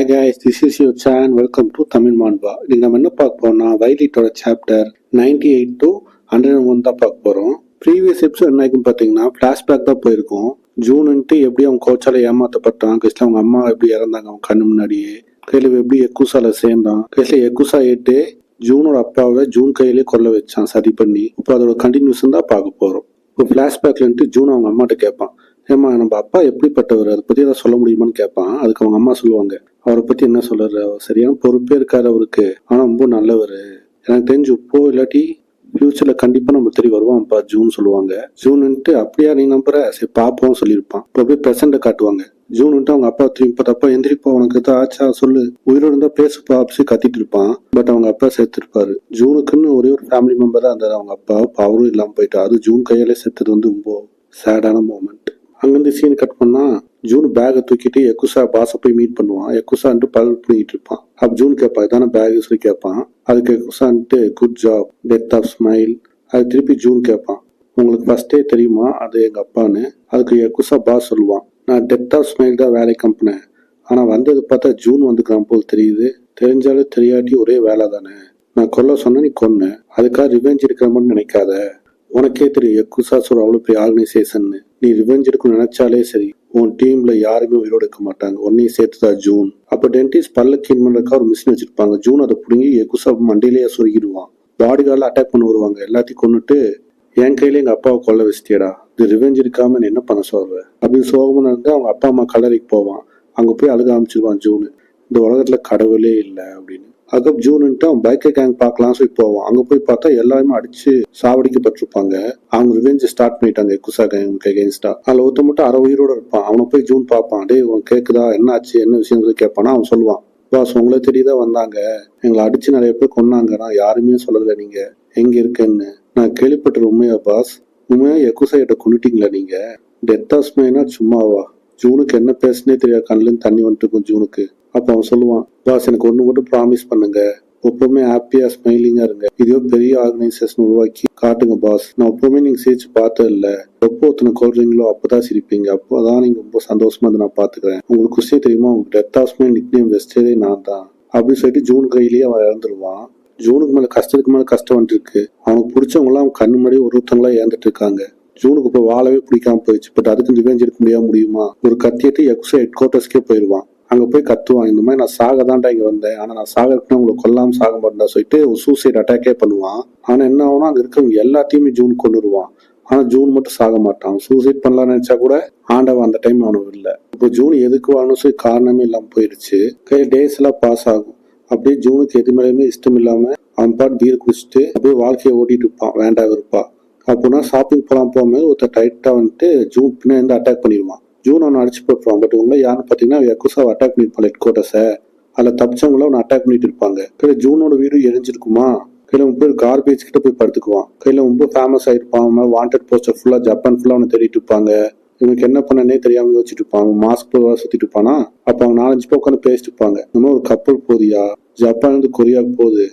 Hi guys, this is your Chan. Welcome to Tamil Manba. இன்னைக்கு நம்ம என்ன பார்க்க போறோம்னா வைலிட்டோட சாப்டர் 98 to 101 தான் பார்க்க போறோம். ப்ரீவியஸ் எபிசோட் என்ன ஆகும் பார்த்தீங்கன்னா ஃபிளாஷ்பேக் தான் போயிருக்கோம். ஜூன்ட்டு எப்படி அவங்க கோச்சால ஏமாத்தப்பட்டான், கடைசியில் அவங்க அம்மா எப்படி இறந்தாங்க அவங்க கண்ணு முன்னாடியே, கையில் எப்படி எக்குசால சேர்ந்தான், கடைசியில் எக்குசா ஏட்டு ஜூனோட அப்பாவை ஜூன் கையிலே கொல்ல வச்சான் சதி பண்ணி. இப்போ அதோட கண்டினியூஷன் தான் பார்க்க போறோம். இப்போ ஃபிளாஷ்பேக்லன்ட்டு ஜூன் அவங்க அம்மாட்ட கேட்பான், ஏமா நம்ம அப்பா எப்படிப்பட்டவர், அதை பத்தி ஏதாவது சொல்ல முடியுமான்னு கேட்பான். அதுக்கு அவங்க அம்மா சொல்லுவாங்க, அவரை பத்தி என்ன சொல்றாரு, அவர் சரியான பொறுப்பே இருக்காரு அவருக்கு, ஆனா ரொம்ப நல்லவர், எனக்கு தெரிஞ்சு இப்போ இல்லாட்டி ஃபியூச்சர்ல கண்டிப்பா நம்ம தெரிய வருவான்ப்பா ஜூன் சொல்லுவாங்க. ஜூன்ட்டு அப்படியா நீ நம்புற, சரி பாப்போம் சொல்லியிருப்பான். இப்போ அப்படியே ப்ரெசண்ட்டை காட்டுவாங்க. ஜூன்ட்டு அவங்க அப்பா திரும்பி தப்பா எந்திரிப்பா, உனக்கு எதாவது ஆச்சா சொல்லு, உயிரோடு இருந்தா பேசுப்பா அப்படி கத்திட்டு இருப்பான். பட் அவங்க அப்பா செத்துருப்பாரு. ஜூனுக்குன்னு ஒரே ஒரு ஃபேமிலி மெம்பர் தான் இருந்தாரு அவங்க அப்பா, அவரும் இல்லாம போயிட்டா. அது ஜூன் கையாலே செத்தது ரொம்ப சேடான மூமெண்ட். அங்கிருந்து சீன் கட் பண்ணா ஜூன் பேகை தூக்கிட்டு எக்குசா பாஸை போய் மீட் பண்ணுவான். எக்குசான்ட்டு பல் பண்ணிட்டு இருப்பான். அப்ப ஜூன் கேட்பான், இதான பேக் சொல்லி கேட்பான். அதுக்கு எக்குசான்ட்டு good job, death of smile. அது திருப்பி ஜூன் கேட்பான், உங்களுக்கு ஃபர்ஸ்டே தெரியுமா அது எங்க அப்பான்னு. அதுக்கு எக்குசா பாஸ் சொல்லுவான், நான் டெத் ஆஃப் ஸ்மைல் தான் வேலைக்கு அனுப்புனேன், ஆனா வந்தது பார்த்தா ஜூன் வந்துக்கிறான் போல் தெரியுது, தெரிஞ்சாலும் தெரியாட்டி ஒரே வேலை தானே, நான் கொல்ல சொன்ன நீ கொன்ன, அதுக்காக ரிவெஞ்ச் எடுக்கிற மாதிரி நினைக்காத, உனக்கே தெரியும் எக்குசாஸ் ஒரு அவ்வளோ பெரிய ஆர்கனைசேஷன், நீ ரிவெஞ்ச் எடுக்கணும்னு நினைச்சாலே சரி உன் டீம்ல யாருமே உயிரோடு எடுக்க மாட்டாங்க, உன்னையும் சேர்த்துதான் ஜூன். அப்ப டென்டிஸ்ட் பல்ல கிளீன் பண்றதுக்காக ஒரு மிஷின் வச்சிருப்பாங்க. ஜூன் அதை பிடுங்கி எக்குசா மண்டையிலேயே சொருகிடுவான். பாடி கார்டில் அட்டாக் பண்ண வருவாங்க. எல்லாத்தையும் கொண்டுட்டு என் கையில எங்க அப்பாவை கொல்ல வச்சிட்டியடா, இது ரிவெஞ்ச் எடுக்காம என்ன பண்ண சொல்ற அப்படின்னு சோகமா இருந்து அவங்க அப்பா அம்மா கல்லறைக்கு போவான். அங்க போய் அழுக ஆரம்பிச்சிருவான் ஜூன், இந்த உலகத்துல கடவுளே இல்லை அப்படின்னு. அதுக்கப்புறம் ஜூன்ட்டு அவன் பைக்கை கேங் பார்க்கலாம் சொல்லி போவான். அங்க போய் பார்த்தா எல்லாருமே அடிச்சு சாவடிக்கப்பட்டிருப்பாங்க. அவங்க ரிவெஞ்ச் ஸ்டார்ட் பண்ணிட்டாங்க எக்குசா கேங்க்கு அகேன்ஸ்டா. அதுல ஒருத்த மட்டும் அரை உயிரோட இருப்பான். அவனை போய் ஜூன் பார்ப்பான், டே உன் கேக்குதா என்ன ஆச்சு என்ன விஷயம் சொல்லி கேட்பானா. அவன் சொல்லுவான், பாஸ் உங்களை தெரியுதான் வந்தாங்க, எங்களை அடிச்சு நிறைய பேர் கொன்னாங்க, நான் யாருமே சொல்லல நீங்க எங்க இருக்குன்னு. நான் கேள்விப்பட்டது உண்மையா பாஸ், உண்மையா எக்குசா கிட்ட கொண்டுட்டீங்களா நீங்க, டெத் ஆஃப் ஸ்மைல்னா சும்மாவா. ஜூனுக்கு என்ன பேசுனே தெரியாது, கண்ணுல தண்ணி வந்துட்டு இருக்கும் ஜூனுக்கு. அப்ப அவன் சொல்லுவான், பாஸ் எனக்கு ஒண்ணு மட்டும் ப்ராமிஸ் பண்ணுங்க, எப்பவுமே ஹாப்பியா ஸ்மைலிங்கா இருங்க, இதோ பெரிய ஆர்கனைசேஷன் உருவாக்கி காட்டுங்க பாஸ், நான் எப்பவுமே நீங்க சிரிச்சு பார்த்தது இல்ல, எப்போ ஒருத்தனை கொள்றீங்களோ அப்பதான் சிரிப்பீங்க, அப்போதான் நீங்க ரொம்ப சந்தோஷமா இருந்து நான் பாத்துக்கிறேன், உங்களுக்கு விஷயம் தெரியுமா உங்களுக்கு death of smile nick name வெஸ்டே நான் தான் அப்படின்னு சொல்லிட்டு ஜூன் கையிலேயே அவன் இறந்துருவான். ஜூனுக்கு மேல கஷ்டத்துக்கு மேல கஷ்டம் வந்துருக்கு. அவனுக்கு பிடிச்சவங்க எல்லாம் அவன் கண்ணு முன்னாடி ஒருத்தவங்களா இறந்துட்டு இருக்காங்க. ஜூனுக்கு இப்போ வாழவே பிடிக்காம போயிடுச்சு. பட் அதுக்கு ரிவெஞ்ச் எடுக்க முடியுமா, ஒரு கத்தியத்தை எக்ஸோ ஹெட் குவார்டர்ஸ்க்கே போயிடுவான். அங்க போய் கத்துவான், இந்த மாதிரி நான் சாக தான்டா இங்க வந்தேன், ஆனா நான் சாக இருக்குன்னா உங்களை கொல்லாம சாக மாட்டேன்டா சொல்லிட்டு ஒரு சூசைட் அட்டாக்கே பண்ணுவான். ஆனா என்ன ஆகுனா அங்க இருக்கிறவங்க எல்லாத்தையுமே ஜூன் கொண்டுருவான். ஆனா ஜூன் மட்டும் சாக மாட்டான். சூசைட் பண்ணலாம்னு நினைச்சா கூட ஆண்டவன் அந்த டைம் அவனுக்கு இல்லை. இப்போ ஜூன் எதுக்கு வாழணும் சொல்லி காரணமே இல்லாம போயிடுச்சு. கையில் டேஸ் எல்லாம் பாஸ் ஆகும். அப்படியே ஜூனுக்கு எது மேலேயுமே இஷ்டம் இல்லாம அவன் பாட்டு பீர் குடிச்சிட்டு அப்படியே வாழ்க்கையை ஓட்டிட்டு இருப்பான் வேண்டா இருப்பா. அப்படின்னா ஷாப்பிங் போகும்போது ஒருத்தர் டைட்டா வந்துட்டு ஜூன் பின்னாடி அட்டாக் பண்ணிடுவான். ஜூன் அவனை அடிச்சு போட்டுருவான். பட் உங்களை யாருன்னு பாத்தீங்கன்னா எக்குசாவை அட்டாக் பண்ணிருப்பான் ஹெட் குவார்டர்ஸை. அதுல தப்பிச்சவங்கள அவனை அட்டாக் பண்ணிட்டு இருப்பாங்க. கையில ஜூனோட வீடு எரிஞ்சிருக்குமா, கையில போய் கார்பேஜ் கிட்ட போய் படுத்துக்குவான். கையில ரொம்ப ஃபேமஸ் ஆயிருப்பான். வாண்டட் போஸ்டர் ஃபுல்லா ஜப்பான் ஃபுல்லா அவனை தேடிட்டு இருப்பாங்க. இவனுக்கு என்ன பண்ணனே தெரியாம யோசிச்சுட்டு இருப்பான். அவன் மாஸ்க் சுத்திட்டு இருப்பானா. அப்ப அவங்க 4-5 பேர் உட்காந்து பேசிட்டு இருப்பாங்க, இந்த மாதிரி ஒரு கப்பல் போதியா ஜப்பான் இருந்து கொரியாவுக்கு போகுது,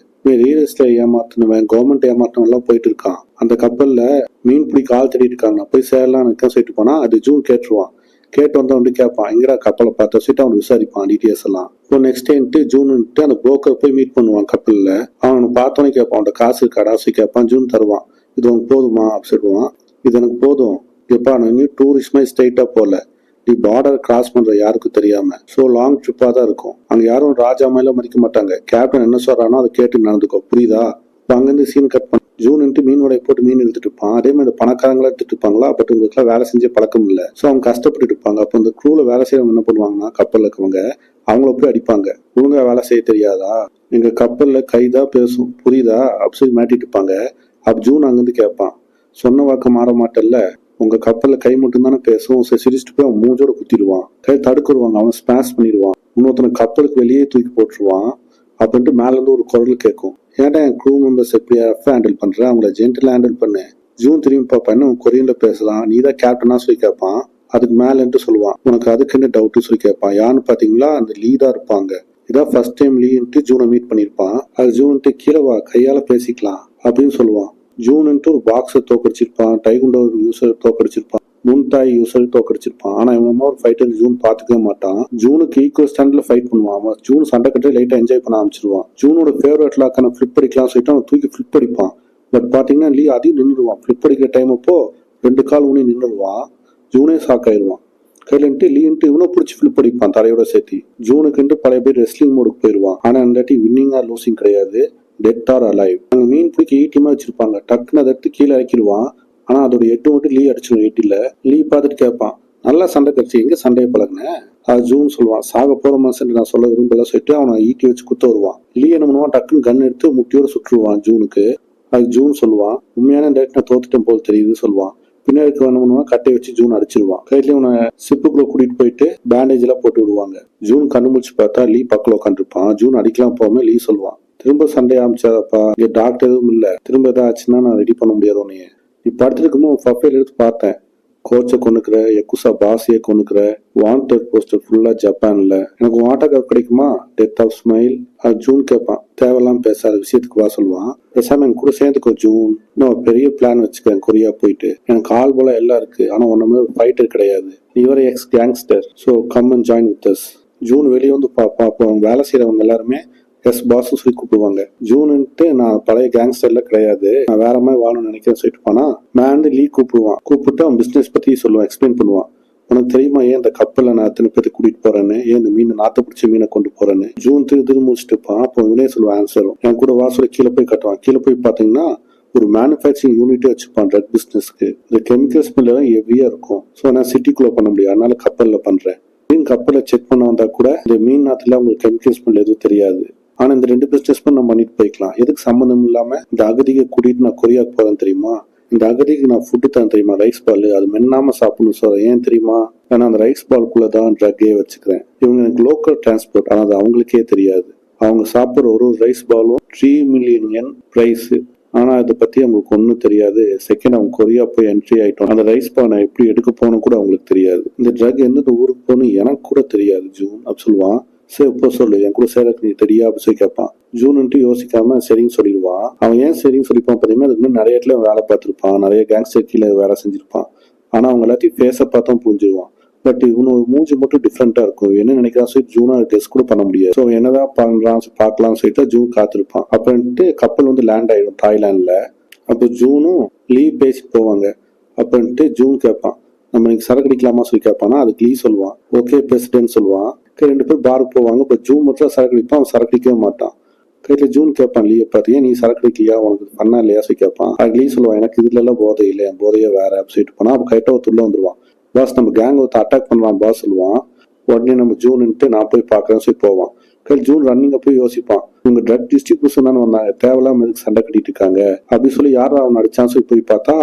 ரியல் எஸ்டேட் ஏமாத்தினவன் கவர்மெண்ட் ஏமாத்தினவன் எல்லாம் போயிட்டு இருக்கான், அந்த கப்பல்ல மீன் பிடிக்க ஆள் தேடிட்டு இருக்காங்க, நான் போய் சேரலாம் சொல்லிட்டு போனா. அது ஜூன் கேட்டுருவான். கேட்டு வந்து கேட்பான், எங்கடா கப்பலை பார்த்த சொல்லிட்டு அவன் விசாரிப்பான் டீட்டெயில்ஸ் எல்லாம். இப்போ நெக்ஸ்ட் டே ஜூன் அந்த புரோக்கர் போய் மீட் பண்ணுவான் கப்பல்ல. அவனை பார்த்தோன்னே கேட்பான், அவன் காசு இருக்காடா சொல்லி கேட்பான். ஜூன் தருவான். இது உனக்கு போதுமா அப்படி சொல்லுவான். இது எனக்கு போதும், எப்பா நான் இன்னும் டூரிஸ்ட் மாதிரி ஸ்ட்ரெயிட்டா போல, நீ பார்டர் கிராஸ் பண்ற யாருக்கும் தெரியாம, ஸோ லாங் ட்ரிப்பா தான் இருக்கும், அங்க யாரும் ராஜா மேல மதிக்க மாட்டாங்க, கேப்டன் என்ன சொல்றானோ அதை கேட்டு நடந்துக்கோ புரியுதா. அங்கிருந்து சீன் கட் பண்ண ஜூன் மீன் வலையை போட்டு மீன் எடுத்துட்டு இருப்பான். அதே மாதிரி பணக்காரங்களா எடுத்துட்டு இருப்பாங்களா, பட் உங்களுக்கு வேலை செஞ்ச பழக்கம் இல்லை, ஸோ அவங்க கஷ்டப்பட்டு இருப்பாங்க. அப்போ இந்த க்ரூல வேலை செய்யறவங்க என்ன பண்ணுவாங்கன்னா கப்பல்ல இருக்கவங்க அவங்கள போய் அடிப்பாங்க, ஒழுங்கா வேலை செய்ய தெரியாதா, எங்க கப்பல்ல கைதான் பேசும் புரியுதா அப்படி சொல்லி மாட்டிட்டு இருப்பாங்க. அப்ப ஜூன் அங்கிருந்து கேட்பான், சொன்ன வாக்க மாற மாட்டல்ல, உங்க கப்பல்ல கை மட்டும் தானே பேசும், சிரிச்சுட்டு போய் அவன் மூஞ்சோட குத்திடுவான். கை தடுக்குருவாங்க, அவன் ஸ்மாஷ் பண்ணிடுவான். இன்னொருத்தனை கப்பலுக்கு வெளியே தூக்கி போட்டுருவான். அப்படின்ட்டு மேல இருந்து ஒரு குரல் கேட்கும், ஏன்டா என் க்ரூ மெம்பர்ஸ் எப்படி ரஃபா ஹேண்டில் பண்ற, அவங்கள ஜென்டலா ஹேண்டில் பண்ணு. ஜூன் திரும்பி பார்ப்பா, என்ன கொரியன்ல பேசலாம், நீ தான் கேப்டனா சொல்லி கேட்பான். அதுக்கு மேலன்ட்டு சொல்லுவான், உனக்கு அதுக்கு என்ன டவுட் சொல்லி கேட்பான். யான்னு பாத்தீங்களா அந்த லீடா இருப்பாங்க, இதான் ஃபர்ஸ்ட் டைம் லீன்ட்டு ஜூனை மீட் பண்ணிருப்பான். அது ஜூன்ட்டு கீழே வா கையால பேசிக்கலாம் அப்படின்னு சொல்லுவான். ஜூன்ட்டு ஒரு பாக்ஸை தோக்கடிச்சிருப்பான், டைகுண்டோ ஒரு யூசர் தோக்கடிச்சிருப்பான். முன்தாய் யூசல் தோக்கடிச்சிருப்பான். ஆனா இவன் ஒரு ஃபைட்டர் ஜூன் பாத்துக்கவே மாட்டான். ஜூனுக்கு ஈக்குவல் ஸ்டாண்ட்ல ஃபைட் பண்ணுவான். அவன் ஜூன் சண்டை கட்டி லைட்டா என்ஜாய் பண்ண ஆரம்பிச்சிருவான். ஜூனோட ஃபேவரட் லாக்கான ஃபிளிப் அடிக்கலாம் சொல்லிட்டு அவன் தூக்கி ஃபிளிப் அடிப்பான். பட் பாத்தீங்கன்னா லீ அதையும் நின்றுடுவான். ஃபிளிப் அடிக்கிற டைம் அப்போ 2 கால் ஊனி நின்றுடுவான். ஜூனே ஷாக் ஆயிடுவான். கையிலன்ட்டு லீன்ட்டு இவனை பிடிச்சி ஃபிளிப் அடிப்பான் தலையோட சேர்த்து. ஜூனுக்குன்ட்டு பழைய பேர் ரெஸ்லிங் மோடுக்கு போயிடுவான். ஆனா இந்த வாட்டி வின்னிங் ஆர் லூசிங் கிடையாது, டெட் ஆர் அலைவ். அங்க மீன் பிடிக்க 80 வச்சிருப்பாங்க. டக்குன்னு அதை எடுத்து கீழே இறக்கிடுவான். ஆனா அதோட 8 மட்டும் லீ அடிச்சிடும் 80ல. லீ பார்த்துட்டு கேட்பான், நல்லா சண்டை கடிச்சு எங்க சண்டையை பழகுன? அது ஜூன் சொல்லுவான், சாக போற மனுஷன் நான் சொல்ல விரும்பல சொல்லிட்டு அவனை ஈட்டி வச்சு குத்த வருவான். லீ என்ன பண்ணுவான், டக்குன்னு கன் எடுத்து முட்டியோட சுற்றுவான் ஜூனுக்கு. அது ஜூன் சொல்லுவான், உண்மையான டேட் நான் தோத்துட்டேன் போல் தெரியுது சொல்லுவான். பின்னாடி என்ன பண்ணுவான், கட்டை வச்சு ஜூன் அடிச்சிருவான். கையில அவனை சிப்புக்குள்ள கூட்டிட்டு போயிட்டு பேண்டேஜ் எல்லாம் போட்டு விடுவாங்க. ஜூன் கண்ணு முடிச்சு பார்த்தா லீ பக்கத்துல உட்காந்துருப்பான். ஜூன் அடிக்கலாம் போகாம லீ சொல்லுவான், திரும்ப சண்டை ஆரம்பிச்சாதப்பா, இங்க டாக்டர் எதுவும் இல்ல, திரும்ப ஏதாவது ஆச்சுன்னா நான் ரெடி பண்ண முடியாது உன்னைய. நீ படுத்துருக்குமோ ப்ரொஃபைல் எடுத்து பார்த்தேன், கோச்சை கொண்டுக்கிற, எக்குசா பாஸையை கொண்டுக்கிற, வாண்டட் போஸ்டர் ஃபுல்லா ஜப்பான்ல. எனக்கு ஆட்டோகிராஃப் கிடைக்குமா? Death of smile. அது ஜூன் கேட்பான். தேவையெல்லாம் பேசாத விஷயத்துக்கு வா சொல்லுவான். பேசாம என் கூட சேர்ந்துக்கோ ஜூன், நான் பெரிய பிளான் வச்சுக்கேன் கொரியா போயிட்டு. எனக்கு ஆள் போல எல்லாம் இருக்கு, ஆனா ஒன்னுமே ஃபைட்டர் கிடையாது. இவரை X gangster, so come and join with us. June வெளியே வந்து பார்ப்போம். வேலை செய்யறவங்க எல்லாருமே எஸ் பாஸ் சொல்லி கூப்பிடுவாங்க. ஜூன்ட்டு நான் பழைய கேங்ஸ்டர்ல கிடையாது, நான் வேற மாதிரி வாழணும்னு நினைக்கிறேன் சொல்லிட்டு போனா மேண்டு லீ கூப்பிடுவான். கூப்பிட்டு அவன் பிசினஸ் பத்தி சொல்லுவான், எக்ஸ்பிளைன் பண்ணுவான். உனக்கு தெரியுமா ஏன் இந்த கப்பல்ல நான் எத்தனை பேருக்கு கூட்டிட்டு போறேன்னு, ஏன் இந்த மீன் நாத்த பிடிச்ச மீனை கொண்டு போறேன்னு. ஜூன் திரு முடிச்சுட்டு இருப்பான். அப்போ இவனே சொல்லுவான் ஆன்சரும். என் கூட வாசல கீழே போய் கட்டுவான். கீழே போய் பாத்தீங்கன்னா ஒரு மேனுஃபேக்சரிங் யூனிட்டே வச்சுப்பான் ட்ரக் பிசினஸ்க்கு. இந்த கெமிக்கல் ஸ்மெல் எல்லாம் ஹெவியா இருக்கும். ஸோ நான் சிட்டிக்குள்ள பண்ண முடியும், அதனால கப்பல்ல பண்றேன். மீன் கப்பலை செக் பண்ண வந்தா கூட இந்த மீன் நாத்துல உங்களுக்கு கெமிக்கல் ஸ்மெல் எதுவும் தெரியாது. ஆனா இந்த 2 பிசினஸ் நம்ம பண்ணிட்டு போய்க்கலாம். எதுக்கு சம்மந்தம் இல்லாம இந்த அகதியை கூட்டிட்டு நான் கொரியாக்கு போறேன் தெரியுமா? இந்த அகதிக்கு நான் ஃபுட்டு தான் தெரியுமா, ரைஸ் பால், அது மென்னாம சாப்பிடணும் சொல்றேன். ஏன் தெரியுமா? ஏன்னா அந்த ரைஸ் பால்குள்ளதான் ட்ரக்கே வச்சுக்கிறேன். இவங்க எனக்கு லோக்கல் டிரான்ஸ்போர்ட், ஆனா அது அவங்களுக்கே தெரியாது. அவங்க சாப்பிட்ற ஒரு ரைஸ் பாலும் 3 மில்லியன் yen பிரைஸ். ஆனா அதை பத்தி அவங்களுக்கு ஒன்றும் தெரியாது. செகண்ட் அவங்க கொரியா போய் என்ட்ரி ஆயிட்டோம், அந்த ரைஸ் பால் நான் எப்படி எடுக்க போகணும் கூட அவங்களுக்கு தெரியாது. இந்த ட்ரக் எந்தெந்த ஊருக்கு போகணும் எனக்கு கூட தெரியாது ஜூன் அப்படி சொல்லுவான். சரி இப்போ சொல்லு, என் கூட சேரக்கு நீ தெரியா அப்படி சொல்லி கேட்பான். ஜூன்ட்டு யோசிக்காம சரின்னு சொல்லிடுவான். அவன் ஏன் சரின்னு சொல்லிப்பான் பார்த்தீங்கன்னா, அதுக்கு முன்னாடி நிறைய இடத்துல வேலை பார்த்துருப்பான், நிறைய கேங்ஸ்டர் கீழே வேலை செஞ்சிருப்பான். ஆனா அவங்க எல்லாத்தையும் ஃபேஸை பார்த்தா புரிஞ்சிருவான். பட் இவனோட மூஞ்சி மட்டும் டிஃப்ரெண்டா இருக்கும். என்ன நினைக்கிறான் சொல்லி ஜூனா கெஸ் கூட பண்ண முடியாது. ஸோ என்னதான் பண்றான் பார்க்கலாம்னு சொல்லிட்டு ஜூன் காத்திருப்பான். அப்படின்ட்டு கப்பல் வந்து லேண்ட் ஆயிடும் தாய்லாந்துல. அப்போ ஜூனும் லீ பேசி போவாங்க. அப்படின்ட்டு ஜூன் கேட்பான், நம்ம இன்னைக்கு சரக்கு அடிக்கலாமா சொல்லி கேட்பானா. அதுக்கு லீ சொல்லுவான், ஓகே பிரசிடென்ட் சொல்லுவான். 2 பேர் பாருக்கு போவாங்க. இப்போ ஜூன் மட்டும் சரக்கு அடிப்பான், அவன் சரக்கு அடிக்கவே மாட்டான். கையில ஜூன் கேட்பான் லீ பார்த்தியா, நீ சரக்கு அடிக்கலையா, உனக்கு பண்ணா இல்லையா சொல்லி கேட்பான். அதுக்கு லீ சொல்லுவான், எனக்கு இதுல எல்லாம் போதை இல்லை, என் போதையே வேற அப்படி சொல்லிட்டு போனா. அப்போ கைட்ட ஒருத்தர் உள்ள வந்துருவான். பாஸ் நம்ம கேங் ஒருத்தர் அட்டாக் பண்ணுவான் பாஸ் சொல்லுவான். உடனே நம்ம ஜூன்ட்டு நான் போய் பாக்குறேன்னு சொல்லி போவான். கையில் ஜூன் ரன்னிங்க போய் யோசிப்பான், இவங்க ட்ரக் டிஸ்ட்ரிபியூஷன் தானே வந்தாங்க, தேவையில்லாம எதுக்கு சண்டை கட்டிட்டு இருக்காங்க அப்படி சொல்லி யாரும் அவன் அடிச்சான்னு சொல்லி போய் பார்த்தா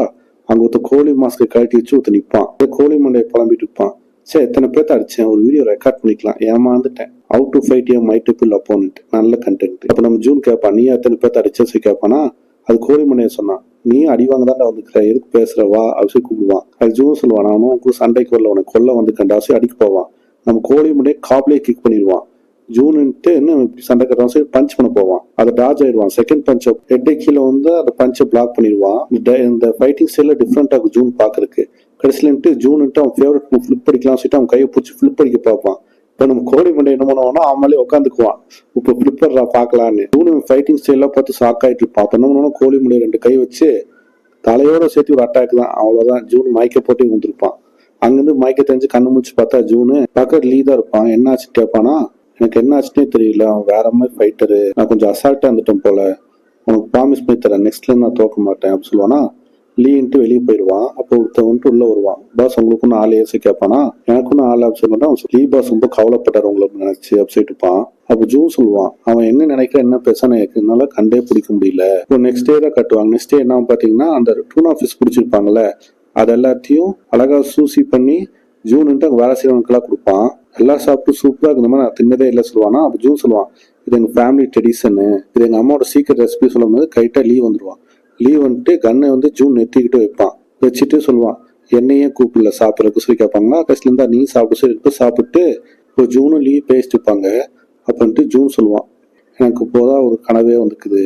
அங்க ஒருத்தர் கோழி மாஸ்கை கழட்டி வச்சு ஒருத்தர் நிற்பான். கோழி மண்டையை புலம்பிட்டு இருப்பான். சரி எத்தனை பேர்த்த அடிச்சேன், ஒரு வீடியோ ரெக்கார்ட் பண்ணிக்கலாம், ஏமாந்துட்டேன். How to fight a multiple opponent, நல்ல கண்டென்ட். அப்ப நம்ம ஜூன் கேட்பான், நீ எத்தனை பேர்த்த அடிச்சேன்னு சொல்லி கேட்பானா. அது கோழி மண்டையை சொன்னான், நீ அடிவாங்க தான் வந்துக்கிற, எதுக்கு பேசுறவா அப்படி கூப்பிடுவான். அது ஜூன் சொல்லுவான், நானும் சண்டைக்கு வரல, உனக்கு கொல்ல வந்து கண்டாசி அடிக்க போவான். நம்ம கோழி மண்டையை காப்லேயே கிக் பண்ணிடுவான். ஜூன்ட்டு என்ன சண்டை கட்டுறான் சொல்லி பஞ்ச் பண்ண போவான். அதை டாஜ் ஆயிடுவான். செகண்ட் பஞ்ச் ஹெட் கீழே வந்து அந்த பஞ்சை பிளாக் பண்ணிடுவான். இந்த ஃபைட்டிங் ஸ்டைல டிஃப்ரெண்டா இருக்கும் ஜூன் பாக்குறதுக்கு. கடைசியிலன்ட்டு ஜூன்ட்டு அவன் ஃபேவரட் மூவ் ஃபிளிப் அடிக்கலாம் சொல்லிட்டு அவன் கையை பிடிச்சி ஃபிளிப் அடிக்க பார்ப்பான். இப்போ நம்ம கோழி மண்டை என்ன பண்ணுவான்னா அவன் உட்காந்துக்குவான், இப்போ ஃபிளிப்பர் பாக்கலான்னு. ஜூன் ஃபைட்டிங் ஸ்டைலாம் பார்த்து ஷாக் ஆயிட்டு இருப்பான். அப்ப என்ன பண்ணுவானா, கோழி மண்டை 2 கை வச்சு தலையோட சேர்த்து ஒரு அட்டாக் தான், அவ்வளவுதான். ஜூன் மயக்க போட்டு வந்துருப்பான். அங்கிருந்து மயக்க தெரிஞ்சு கண்ணு முடிச்சு பார்த்தா ஜூனு பக்கத்து லீ தான் இருப்பான். என்ன ஆச்சுன்னு கேட்பானா, எனக்கு என்ன ஆச்சுன்னே தெரியல, அவன் வேற மாதிரி ஃபைட்டரு, நான் கொஞ்சம் அசால்ட்டா இருந்துட்டேன் போல, உனக்கு ப்ராமிஸ் பண்ணி தரேன், நெக்ஸ்ட்ல நான் தோக்க மாட்டேன் அப்படின்னு சொல்லுவானா. லீன்ட்டு வெளியே போயிடுவான். அப்போ ஒருத்தன் வந்துட்டு உள்ள வருவான். பாஸ் உங்களுக்கு ஒன்னும் ஆள் ஏசி கேட்பானா. எனக்கு ஒன்னும் ஆள் அப்படி சொல்லிட்டான். லீ பாஸ் ரொம்ப கவலைப்பட்டார் உங்களுக்கு நினைச்சு அப்படி சொல்லிட்டுப்பான். அப்போ ஜூன் சொல்லுவான், அவன் என்ன நினைக்கிற என்ன பேசான என்னால கண்டே பிடிக்க முடியல. இப்போ நெக்ஸ்ட் டே தான் கட்டுவாங்க. நெக்ஸ்ட் டே என்ன பாத்தீங்கன்னா, அந்த டூனா ஃபிஷ் பிடிச்சிருப்பாங்கல்ல, அது எல்லாத்தையும் அழகா சூசி பண்ணி ஜூன்ட்டு அங்கே வேலை செய்யறவனுக்கெல்லாம் கொடுப்பான். எல்லாம் சாப்பிட்டு சூப்பரா இந்த மாதிரி நான் தின்னதே இல்லை சொல்லுவானா. அப்போ ஜூன் சொல்லுவான், இது எங்க ஃபேமிலி ட்ரெடிஷனு, இது எங்க அம்மாவோட சீக்கிரம் ரெசிபி சொல்லும் போது கைட்டா லீவ் வந்துருவான். லீவ் வந்துட்டு கண்ணை வந்து ஜூன் நெத்திக்கிட்டு வைப்பான். வச்சுட்டு சொல்லுவான், என்னையே கூப்பிடல சாப்பிட்றதுக்கு சொல்லி கேட்பாங்களா. கடைசில இருந்தா நீ சாப்பிட சொல்லி சாப்பிட்டு இப்போ ஜூனும் லீவ் பேசிட்டு இருப்பாங்க. அப்படின்ட்டு ஜூன் சொல்லுவான், எனக்கு இப்போதான் ஒரு கனவே வந்துக்குது,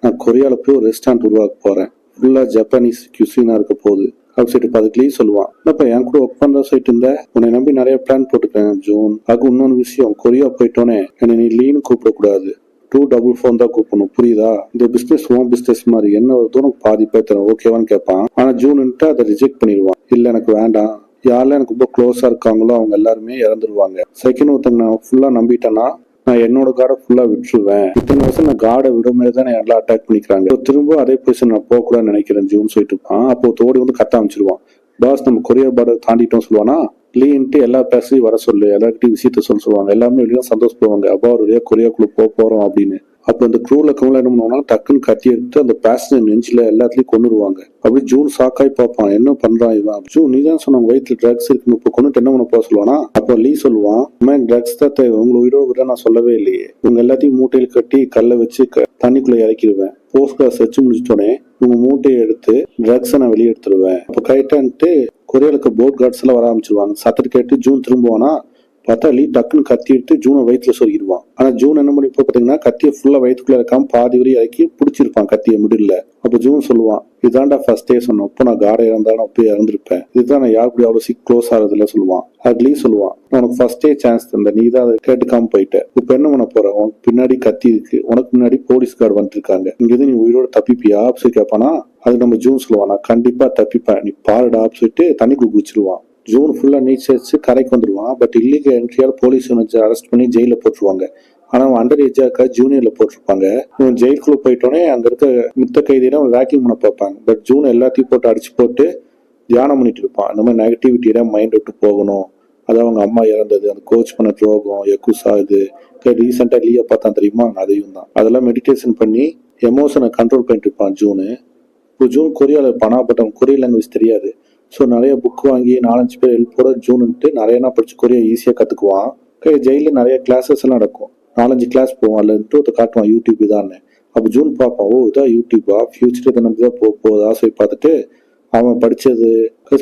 நான் கொரியால போய் ஒரு ரெஸ்டாரண்ட் உருவாக்க போறேன், ஃபுல்லா ஜப்பானீஸ் கியூசினா இருக்க போகுது, அப்படி சொல்லிட்டு அதுக்கு லீவ் சொல்லுவான். என்னப்பா என் கூட ஒர்க் பண்ற சொல்லிட்டு இருந்த, உன்னை நம்பி நிறைய பிளான் போட்டுருக்கேன் ஜூன். அதுக்கு இன்னொன்று விஷயம், கொரியா போயிட்டோன்னே என்னை நீ லீன்னு கூப்பிடக்கூடாது, 244 தான் கூப்பிடணும், புரியுதா? இந்த பிசினஸ் ஓன் பிசினஸ் மாதிரி என்ன வருதோ உனக்கு பாதி பேர் தரும், ஓகேவான்னு கேட்பான். ஆனா ஜூன்ட்டு அதை ரிஜெக்ட் பண்ணிடுவான். இல்ல எனக்கு வேண்டாம், யாரெல்லாம் எனக்கு ரொம்ப க்ளோஸா இருக்காங்களோ அவங்க எல்லாருமே இறந்துருவாங்க. செகண்ட் ஒருத்தங்க நான் ஃபுல்லா நம்பிட்டேன்னா நான் என்னோட கார்டை ஃபுல்லா விட்டுருவேன். இத்தனை வருஷம் நான் கார்டை விடும்போது தான் எல்லாம் அட்டாக் பண்ணிக்கிறாங்க. திரும்ப அதே பொசிஷன் நான் போக கூடாதுன்னு நினைக்கிறேன் ஜூன் சொல்லிட்டு இருப்பான். அப்போ தோடி வந்து கத்த அமைச்சிருவான். பாஸ் நம்ம கொரியா பார்டர் தாண்டிட்டோம் சொல்லுவானா, லீன்ட்டு எல்லா பேசையும் வர சொல்லு, எல்லாருக்கிட்டையும் விஷயத்த சொல்லுவாங்க. எல்லாமே வெளியே சந்தோஷப்படுவாங்க, அப்பா ஒரு கொரியாக்குள்ள போறோம் அப்படின்னு. அப்போ அந்த க்ரூல கவுல என்ன பண்ணுவாங்கன்னா டக்குன்னு கத்தி எடுத்து அந்த பேசஞ்சர் நெஞ்சில எல்லாத்துலயும் கொண்டுருவாங்க. அப்படி ஜூன் ஷாக்காய் பார்ப்பான், என்ன பண்றான் இவன். ஜூன் நீ தான் சொன்ன வயிற்றுல ட்ரக்ஸ் இருக்குன்னு, இப்போ கொண்டுட்டு என்ன பண்ண போக சொல்லுவானா. அப்போ லீ சொல்லுவான், ட்ரக்ஸ் தான் தேவை, உங்களை உயிரோட விட நான் சொல்லவே இல்லையே. உங்க எல்லாத்தையும் மூட்டையில் கட்டி கல்லை வச்சு தண்ணிக்குள்ள இறக்கிடுவேன். போஸ்ட் கிளாஸ் வச்சு முடிச்சிட்டோன்னே உங்க மூட்டையை எடுத்து ட்ரக்ஸை நான் வெளியே எடுத்துருவேன். அப்போ கைட்டான்ட்டு கொரியாலுக்கு போட் கார்ட்ஸ் எல்லாம் வர ஆரம்பிச்சிருவாங்க. சத்தத்தை கேட்டு ஜூன் திரும்புவானா, பார்த்தா லீ டக்குன்னு கத்தி எடுத்து ஜூனை வயிற்றுல சொருகிடுவான். ஆனா ஜூன் என்ன பண்ணி பாத்தீங்கன்னா கத்தியை ஃபுல்லா வயிற்றுக்குள்ள இருக்காம பாதி வரையும் இறக்கி பிடிச்சிருப்பான் கத்தியை மிடில். அப்போ ஜூன் சொல்லுவான், இதான்டா ஃபர்ஸ்டே சொன்னேன், இப்போ நான் காடை இறந்தாலும் அப்பயே இறந்துருப்பேன், இதுதான் நான் யாரு கூட அவ்வளவு க்ளோஸ் ஆகிறதுல சொல்லுவான். அது லீ சொல்லுவான், உனக்கு ஃபர்ஸ்டே சான்ஸ் தந்த, நீ தான் அதை கேட்டுக்காம போயிட்ட, இப்ப என்ன பண்ண போற, உனக்கு பின்னாடி கத்தி இருக்கு, உனக்கு முன்னாடி போலீஸ் கார்டு வந்துருக்காங்க, இங்கிருந்து நீ உயிரோட தப்பிப்பியா அப்படி கேட்பானா. அது நம்ம ஜூன் சொல்லுவான், நான் கண்டிப்பா தப்பிப்பேன், நீ பாருடா அப்படி சொல்லிட்டு தண்ணிக்குள்ள குதிச்சிருவான். ஜூன் ஃபுல்லா நீச்சல் அடிச்சு கரைக்கு வந்துடுவான். பட் இல்லீகல் என்ட்ரியால் போலீஸ் அரெஸ்ட் பண்ணி ஜெயில போட்டுருவாங்க. ஆனா அவன் அண்டர் ஏஜாக்கா ஜூனியர்ல போட்டிருப்பாங்க. இவன் ஜெயிலுக்குள்ள போயிட்டோன்னே அங்க இருக்க மித்த கைதியில அவன் வேக்கிங் பண்ண பார்ப்பாங்க. பட் ஜூன் எல்லாத்தையும் போட்டு அடிச்சு போட்டு தியானம் பண்ணிட்டு இருப்பான். இந்த மாதிரி நெகட்டிவிட்டியில மைண்ட் விட்டு போகணும், அதான் அவங்க அம்மா இறந்தது, அந்த கோச் பண்ண துரோகம், எக்குசா, இது ரீசெண்டா லீயா பார்த்தான் தெரியுமா, அதையும் தான். அதெல்லாம் மெடிடேஷன் பண்ணி எமோஷனை கண்ட்ரோல் பண்ணிட்டு இருப்பான் ஜூனு. இப்போ ஜூன் கொரியால இருப்பானா, பட் அவன் கொரியன் லாங்குவேஜ் தெரியாது. ஸோ நிறைய புக் வாங்கி 4-5 பேர் ஹெல்ப்போட ஜூன்ட்டு நிறைய படிச்சு கொரியா ஈஸியாக கற்றுக்குவான். ஜெயிலில் நிறைய கிளாஸஸ் எல்லாம் நடக்கும், 4-5 கிளாஸ் போவான். அதில் இன்ட்ரோத்தை காட்டுவான், யூடியூப் இதான்னு. அப்போ ஜூன் பார்ப்பான், ஓ இதான் யூடியூபா, ஃபியூச்சர் இதை நம்பி தான் போகுதா சொல்லி பார்த்துட்டு அவன் படிச்சது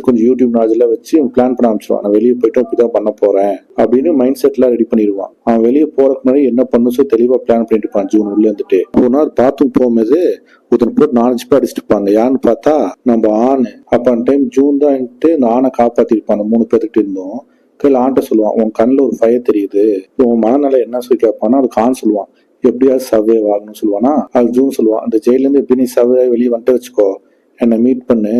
கொஞ்சம் யூடியூப் நாலேஜ்லாம் வச்சு பிளான் பண்ண ஆரம்பிச்சிருவான். நான் வெளியே போயிட்டு இப்படிதான் பண்ண போறேன் அப்படின்னு மைண்ட் செட்லாம் ரெடி பண்ணிடுவான். அவன் வெளியே போறதுக்கு முன்னாடி என்ன பண்ணும் தெளிவா பிளான் பண்ணிட்டு இருப்பான் ஜூன் உள்ள இருந்துட்டு. ஒரு நாள் பாத்ரூம் போகும்போது ஒருத்தனை போட்டு 4-5 பேர் அடிச்சுட்டு இருப்பாங்க. யாருன்னு பார்த்தா நம்ம ஆணு. அப்ப அந்த டைம் ஜூன் தான் இந்த ஆணை காப்பாத்திருப்பான். அந்த 3 பேர்கிட்ட இருந்தோம். கையில் ஆண்ட சொல்லுவான், உன் கண்ணில் ஒரு ஃபயர் தெரியுது, உன் மனநிலை என்ன சொல்லி கேட்பானா. அதுக்கு ஆண் சொல்லுவான், எப்படியாவது சர்வே ஆகணும்னு சொல்லுவானா. அது ஜூன் சொல்லுவான், அந்த ஜெயிலேருந்து எப்படி நீ சர்வே வெளியே வந்துட்டு வச்சுக்கோ, என்னை மீட் பண்ணு,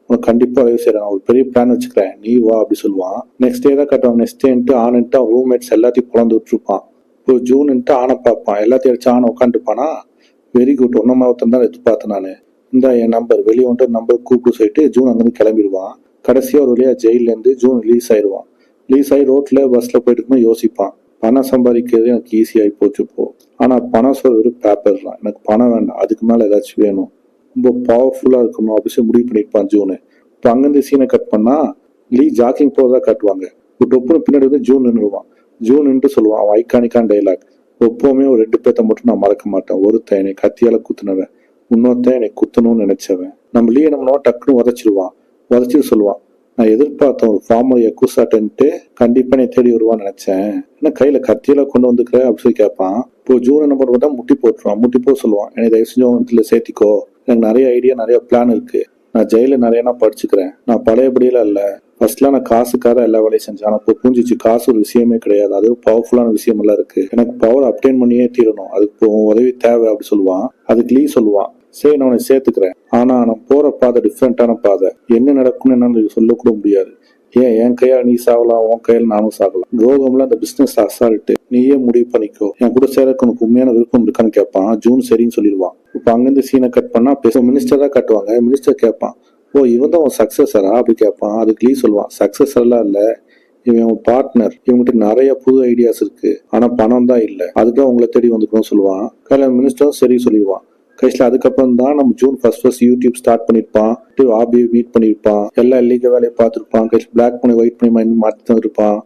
உனக்கு கண்டிப்பா உதவி செய்யறேன், நான் ஒரு பெரிய பிளான் வச்சுக்கிறேன், நீ வா அப்படி சொல்லுவான். நெக்ஸ்ட் டே தான் கட்டுவான். நெக்ஸ்ட் டேன்ட்டு ஆணுன்ட்டு அவன் ரூம்மேட்ஸ் எல்லாத்தையும் குழந்து விட்டுருப்பான். இப்போ ஜூன்ட்டு ஆணை பார்ப்பான், எல்லாத்தையும் அடிச்சு ஆணை உட்காந்துப்பானா. வெரி குட், ஒன்னும் தான் எதிர்பார்த்தேன் நான், இந்த என் நம்பர் வெளியே வந்துட்டு நம்பர் கூப்பிட்டு சொல்லிட்டு ஜூன் அங்கிருந்து கிளம்பிடுவான். கடைசியா ஒரு வழியா ஜெயில இருந்து ஜூன் ரிலீஸ் ஆயிடுவான். ரிலீஸ் ஆகி ரோட்ல பஸ்ல போயிட்டு இருக்கும்போது யோசிப்பான், பணம் சம்பாதிக்கிறது எனக்கு ஈஸியாகி போச்சு இப்போ. ஆனா பணம் சொல்ற ஒரு பேப்பர் தான், எனக்கு பணம் வேண்டாம், அதுக்கு மேல ஏதாச்சும் வேணும், ரொம்ப பவர்ஃபுல்லா இருக்கணும் அப்படின்னு முடிவு பண்ணிருப்பான் ஜூனு. இப்போ அங்கிருந்து சீனை கட் பண்ணா லீ ஜாக்கிங் போறதா காட்டுவாங்க. இப்போ டொப்புன்னு பின்னாடி வந்து ஜூன் நின்றுவான். ஜூன் நின்று சொல்லுவான், அவன் ஐகானிக்கான டைலாக், எப்பவுமே ஒரு 2 பேர்த்த மட்டும் நான் மறக்க மாட்டேன், ஒருத்தன் என்னை கத்தியால குத்துனவன், இன்னொருத்தன் என்னை குத்தணும்னு நினைச்சவன். நம்ம லீ என்ன பண்ணுவான், டக்குன்னு உதச்சிருவான். உதச்சிட்டு சொல்லுவான், நான் எதிர்பார்த்தேன் ஒரு ஃபார்மர் எக்குசாட்டன்ட்டு கண்டிப்பா நீ தேடி வருவான்னு நினைச்சேன், என்ன கையில கத்தியில கொண்டு வந்துக்கிற அப்படி சொல்லி கேட்பான். இப்போ ஜூன் என்ன பண்ணுறதா முட்டி போட்டுருவான். முட்டி போட்டு சொல்லுவான், என்னை தயவு செஞ்சு உனத்துல சேர்த்திக்கோ, எனக்கு நிறைய ஐடியா நிறைய பிளான் இருக்கு, நான் ஜெயில நிறைய நான் படிச்சுக்கிறேன், நான் பழையபடியெல்லாம் இல்லை, ஃபர்ஸ்ட்லாம் நான் காசுக்காக எல்லா வேலையும் செஞ்சேன், ஆனால் இப்போ புரிஞ்சிச்சு காசு ஒரு விஷயமே கிடையாது, அது ஒரு பவர்ஃபுல்லான விஷயம் எல்லாம் இருக்கு, எனக்கு பவர் அப்டேன் பண்ணியே தீரணும், அதுக்கு இப்போ உதவி தேவை அப்படி சொல்லுவான். அதுக்கு லீ சொல்லுவான், சரி நான் உன்னை சேர்த்துக்கிறேன், ஆனா நான் போற பாதை டிஃப்ரெண்டான பாதை, என்ன நடக்கும்னு என்னால சொல்லக்கூட முடியாது, ஏன் என் கையால் நீ சாகலாம், உன் கையால் நானும் சாகலாம், ரோகம்ல அந்த பிசினஸ் அசால்ட்டு, நீயே முடிவு பண்ணிக்கோ, என் கூட சேரக்கு உனக்கு உண்மையான விருப்பம் இருக்கான்னு கேட்பான். ஜூன் சரின்னு சொல்லிடுவான். இப்ப அங்கிருந்து சீனை கட் பண்ணா மினிஸ்டர் தான் காட்டுவாங்க. மினிஸ்டர் கேட்பான், ஓ இவன் தான் உன் சக்சஸரா அப்படி கேட்பான். அதுக்கு லீ சொல்லுவான், சக்சஸர்லாம் இல்ல, இவன் உன் பார்ட்னர், இவங்ககிட்ட நிறைய புது ஐடியாஸ் இருக்கு, ஆனா பணம் தான் இல்ல, அதுதான் உங்களை தேடி வந்துக்கணும்னு சொல்லுவான். மினிஸ்டரும் சரி சொல்லிடுவான். கைசில அதுக்கப்புறம் தான் நம்ம ஜூன் ஃபர்ஸ்ட் யூடியூப் ஸ்டார்ட் பண்ணிருப்பான். ஆபியை மீட் பண்ணிருப்பான், எல்லா இல்லீகல் வேலையை பார்த்துருப்பான். கைசில பிளாக் பண்ணி ஒயிட் பண்ணி மாற்றி தந்துருப்பான்.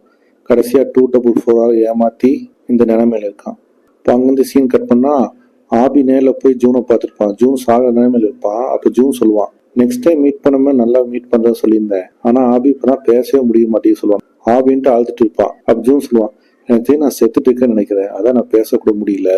கடைசியா 244 ஏமாத்தி இந்த நிலைமையில இருக்கான். இப்போ அங்கிருந்து சீன் கட் பண்ணா ஆபி நேரில் போய் ஜூனை பார்த்துருப்பான். ஜூன் சாக நிலைமையில இருப்பான். அப்போ ஜூன் சொல்லுவான், நெக்ஸ்ட் டைம் மீட் பண்ணாம நல்லா மீட் பண்றேன்னு சொல்லியிருந்தேன், ஆனா ஆபி இப்பதான் பேசவே முடிய மாட்டேன்னு சொல்லுவான். ஆபின்ட்டு அழுதுட்டு இருப்பான். அப்ப ஜூன் சொல்லுவான், எனக்கு நான் செத்துட்டு இருக்கேன்னு நினைக்கிறேன், அதான் நான் பேசக்கூட முடியல.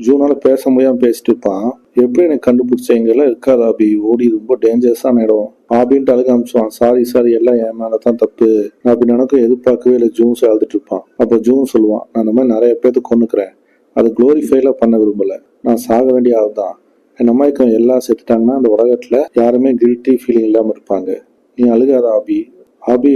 ஜூனால பேச முடியாம பேசிட்டு இருப்பான். எப்படி எனக்கு கண்டுபிடிச்ச, இங்கெல்லாம் இருக்காது ஆபி, ஓடி ரொம்ப டேஞ்சரஸான இடம் ஆபின்ட்டு அழுக ஆரம்பிச்சுவான். சாரி எல்லாம் என் மேலதான் தப்பு, நான் அப்படி நடக்கும் எதிர்பார்க்கவே இல்லை. ஜூன்ஸ் அழுதுட்டு இருப்பான். அப்ப ஜூன் சொல்லுவான், நான் இந்த மாதிரி நிறைய பேர்த்து கொன்னுக்கிறேன், அது குளோரிஃபைல பண்ண விரும்பல, நான் சாக வேண்டிய ஆள் தான். என் அம்மாய்க்கு எல்லாம் செத்துட்டாங்கன்னா அந்த உலகத்துல யாருமே கில்ட்டி ஃபீலிங் இல்லாம இருப்பாங்க. நீ அழுகாத ஆபி.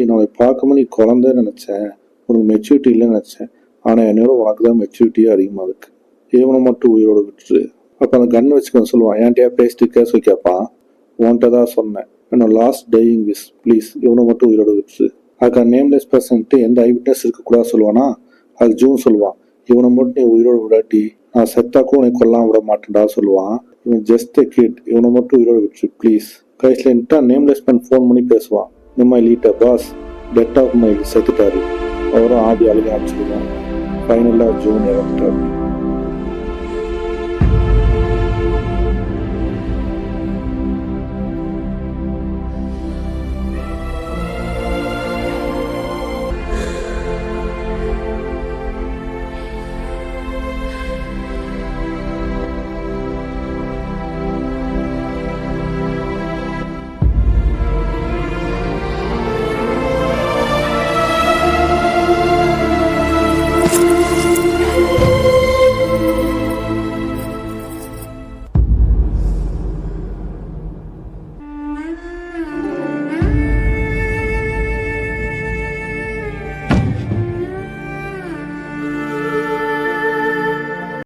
நான் பார்க்கும்போது நீ குழந்தைன்னு நினைச்சேன், உனக்கு மெச்சூரிட்டி இல்லைன்னு நினைச்சேன். ஆனா என்னோட உனக்கு தான் மெச்சூரிட்டியே அதிகமா இருக்கு. இவனை மட்டும் உயிரோட விட்டுரு. அப்ப அந்த கன் வச்சுக்கன்னு சொல்லுவான். ஏன்ட்டியா பேசிட்டு கேஸ் கேட்பான். உன்கிட்ட தான் சொன்னேன், என்னோட லாஸ்ட் டையிங் விஷ், ப்ளீஸ் இவனை மட்டும் உயிரோட விட்டுரு. அதுக்கு நேம்லெஸ் பர்சன்ட்டு எந்த ஐ விட்னஸ் இருக்கக்கூடாது சொல்லுவானா. அதுக்கு ஜூன் சொல்லுவான், இவனை மட்டும் நீ உயிரோட விடாட்டி நான் செத்தாக்கும் உனக்கு கொல்லாம விட மாட்டேன்டா சொல்லுவான். இவன் ஜஸ்ட் எ கிட், இவனை மட்டும் உயிரோட விட்டுரு ப்ளீஸ். கைஸ்ல நேம்லெஸ் மேன் ஃபோன் பண்ணி பேசுவான். இந்த மாதிரி லீட்டா பாஸ், டெட் ஆஃப் மை செத்துட்டாரு. அவரும் ஆபி அழுக ஆரம்பிச்சிருவான். ஃபைனலாக ஜூன் இறந்துட்டாரு.